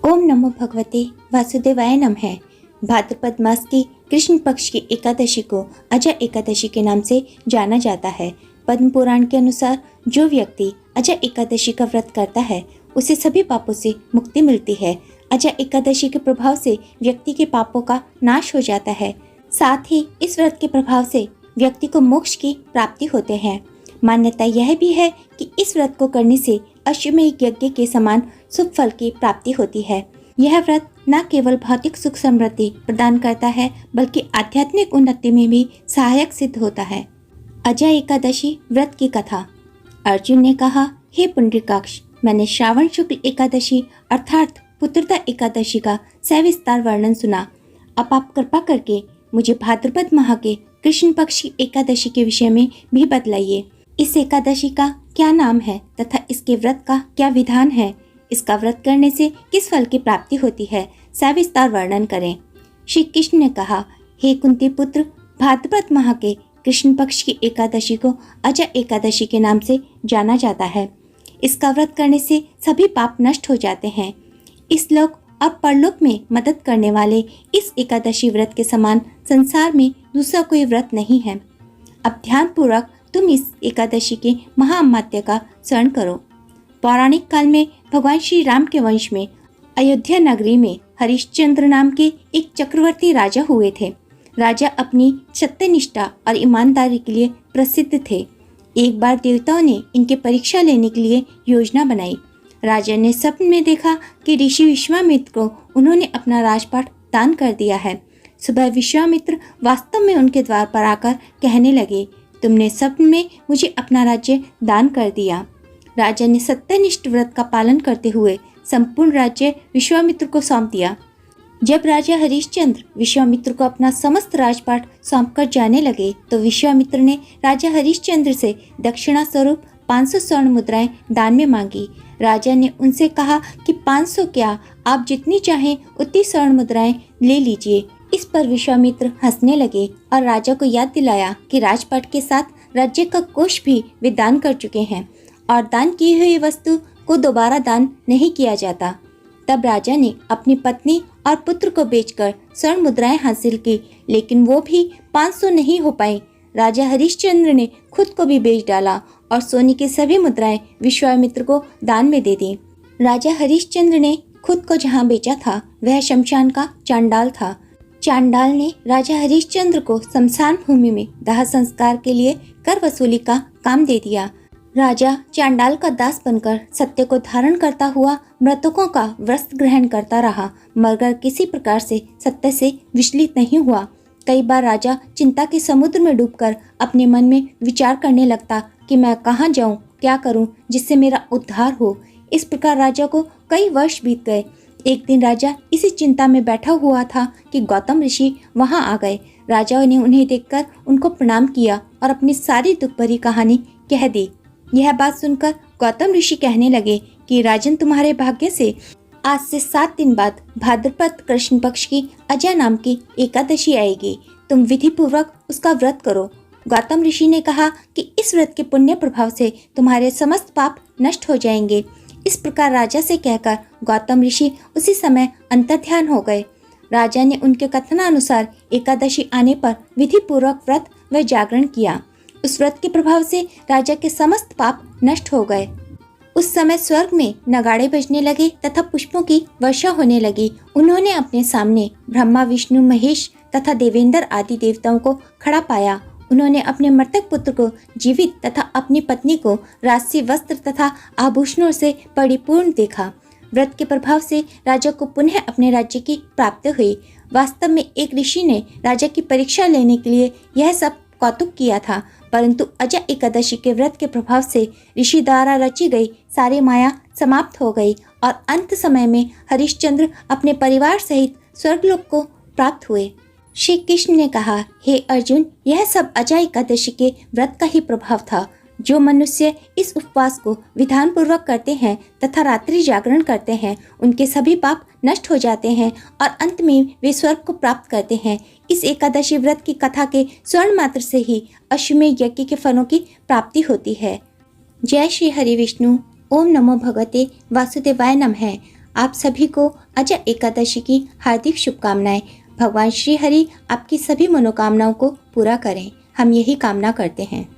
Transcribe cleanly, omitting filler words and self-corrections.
ओम नमो भगवते वासुदेवाय नमः। भाद्रपद मास की कृष्ण पक्ष की एकादशी को अजय एकादशी के नाम से जाना जाता है। पद्म पुराण के अनुसार जो व्यक्ति अजय एकादशी का व्रत करता है उसे सभी पापों से मुक्ति मिलती है। अजय एकादशी के प्रभाव से व्यक्ति के पापों का नाश हो जाता है। साथ ही इस व्रत के प्रभाव से व्यक्ति को मोक्ष की प्राप्ति होते हैं। मान्यता यह भी है कि इस व्रत को करने से अश्वमेध यज्ञ के समान शुभ फल की प्राप्ति होती है। यह व्रत न केवल भौतिक सुख समृद्धि प्रदान करता है बल्कि आध्यात्मिक उन्नति में भी सहायक सिद्ध होता है। अजय एकादशी व्रत की कथा। अर्जुन ने कहा, हे पुंडरीकाक्ष, मैंने श्रावण शुक्ल एकादशी अर्थात पुत्रदा एकादशी का सविस्तार वर्णन सुना। अब आप कृपा करके मुझे भाद्रपद माह के कृष्ण पक्ष की एकादशी के विषय में भी बतलाइए। इस एकादशी का क्या नाम है तथा इसके व्रत का क्या विधान है? इसका व्रत करने से किस फल की प्राप्ति होती है, सविस्तार वर्णन करें। श्री कृष्ण ने कहा, हे कुंती पुत्र, भाद्रपद माह के कृष्ण पक्ष की एकादशी को अजय एकादशी के नाम से जाना जाता है। इसका व्रत करने से सभी पाप नष्ट हो जाते हैं। इस लोक और परलोक में मदद करने वाले इस एकादशी व्रत के समान संसार में दूसरा कोई व्रत नहीं है। अब ध्यान पूर्वक तुम इस एकादशी के महाअमात्य का स्मरण करो। पौराणिक काल में भगवान श्री राम के वंश में अयोध्या नगरी में हरिश्चंद्र नाम के एक चक्रवर्ती राजा हुए थे। राजा अपनी सत्यनिष्ठा और ईमानदारी के लिए प्रसिद्ध थे। एक बार देवताओं ने इनकी परीक्षा लेने के लिए योजना बनाई। राजा ने स्वप्न में देखा कि ऋषि विश्वामित्र को उन्होंने अपना राजपाट दान कर दिया है। सुबह विश्वामित्र वास्तव में उनके द्वार पर आकर कहने लगे, तुमने स्वप्न में मुझे अपना राज्य दान कर दिया। राजा ने सत्यनिष्ठ व्रत का पालन करते हुए संपूर्ण राज्य विश्वामित्र को सौंप दिया। जब राजा हरिश्चंद्र विश्वामित्र को अपना समस्त राजपाट सौंपकर जाने लगे तो विश्वामित्र ने राजा हरिश्चंद्र से दक्षिणा स्वरूप 500 स्वर्ण मुद्राएं दान में मांगी। राजा ने उनसे कहा कि 500 क्या, आप जितनी चाहें उतनी स्वर्ण मुद्राएं ले लीजिए। इस पर विश्वामित्र हंसने लगे और राजा को याद दिलाया कि राजपाट के साथ राज्य का कोष भी वे दान कर चुके हैं और दान की हुई वस्तु को दोबारा दान नहीं किया जाता। तब राजा ने अपनी पत्नी और पुत्र को बेचकर स्वर्ण मुद्राएं हासिल की, लेकिन वो भी 500 नहीं हो पाई। राजा हरिश्चंद्र ने खुद को भी बेच डाला और सोने की सभी मुद्राएं विश्वामित्र को दान में दे दी। राजा हरिश्चंद्र ने खुद को जहां बेचा था वह शमशान का चांडाल था। चांडाल ने राजा हरिश्चंद्र को शमशान भूमि में दाह संस्कार के लिए कर वसूली का काम दे दिया। राजा चांडाल का दास बनकर सत्य को धारण करता हुआ मृतकों का वस्त्र ग्रहण करता रहा, मगर किसी प्रकार से सत्य से विचलित नहीं हुआ। कई बार राजा चिंता के समुद्र में डूबकर अपने मन में विचार करने लगता कि मैं कहाँ जाऊँ, क्या करूँ जिससे मेरा उद्धार हो। इस प्रकार राजा को कई वर्ष बीत गए। एक दिन राजा इसी चिंता में बैठा हुआ था कि गौतम ऋषि वहां आ गए। राजा ने उन्हें देखकर उनको प्रणाम किया और अपनी सारी दुख भरी कहानी कह दी। यह बात सुनकर गौतम ऋषि कहने लगे कि राजन, तुम्हारे भाग्य से आज से 7 दिन बाद भाद्रपद कृष्ण पक्ष की अजय नाम की एकादशी आएगी। तुम विधि पूर्वक उसका व्रत करो। गौतम ऋषि ने कहा कि इस व्रत के पुण्य प्रभाव से तुम्हारे समस्त पाप नष्ट हो जाएंगे। इस प्रकार राजा से कहकर गौतम ऋषि उसी समय अंतर्ध्यान हो गए। राजा ने उनके कथनानुसार एकादशी आने पर विधि पूर्वक व्रत व जागरण किया। उस व्रत के प्रभाव से राजा के समस्त पाप नष्ट हो गए। उस समय स्वर्ग में नगाड़े बजने लगे तथा पुष्पों की वर्षा होने लगी। उन्होंने अपने सामने ब्रह्मा, विष्णु, महेश तथा देवेंद्र आदि देवताओं को खड़ा पाया। उन्होंने अपने मृतक पुत्र को जीवित तथा अपनी पत्नी को राजसी वस्त्र तथा आभूषणों से परिपूर्ण देखा। व्रत के प्रभाव से राजा को पुनः अपने राज्य की प्राप्ति हुई। वास्तव में एक ऋषि ने राजा की परीक्षा लेने के लिए यह सब कौतुक किया था, परंतु अजय एकादशी के व्रत के प्रभाव से ऋषि द्वारा रची गई सारी माया समाप्त हो गई और अंत समय में हरिश्चंद्र अपने परिवार सहित स्वर्गलोक को प्राप्त हुए। श्री कृष्ण ने कहा, हे अर्जुन, यह सब अजय एकादशी के व्रत का ही प्रभाव था। जो मनुष्य इस उपवास को विधान पूर्वक करते हैं तथा रात्रि जागरण करते हैं, उनके सभी पाप नष्ट हो जाते हैं और अंत में वे स्वर्ग को प्राप्त करते हैं। इस एकादशी व्रत की कथा के स्वर्ण मात्र से ही अश्वमेध यज्ञ के फलों की प्राप्ति होती है। जय श्री हरि विष्णु। ओम नमो भगवते वासुदेवाय नमः। आप सभी को अजय एकादशी की हार्दिक शुभकामनाएं। भगवान श्री हरि आपकी सभी मनोकामनाओं को पूरा करें, हम यही कामना करते हैं।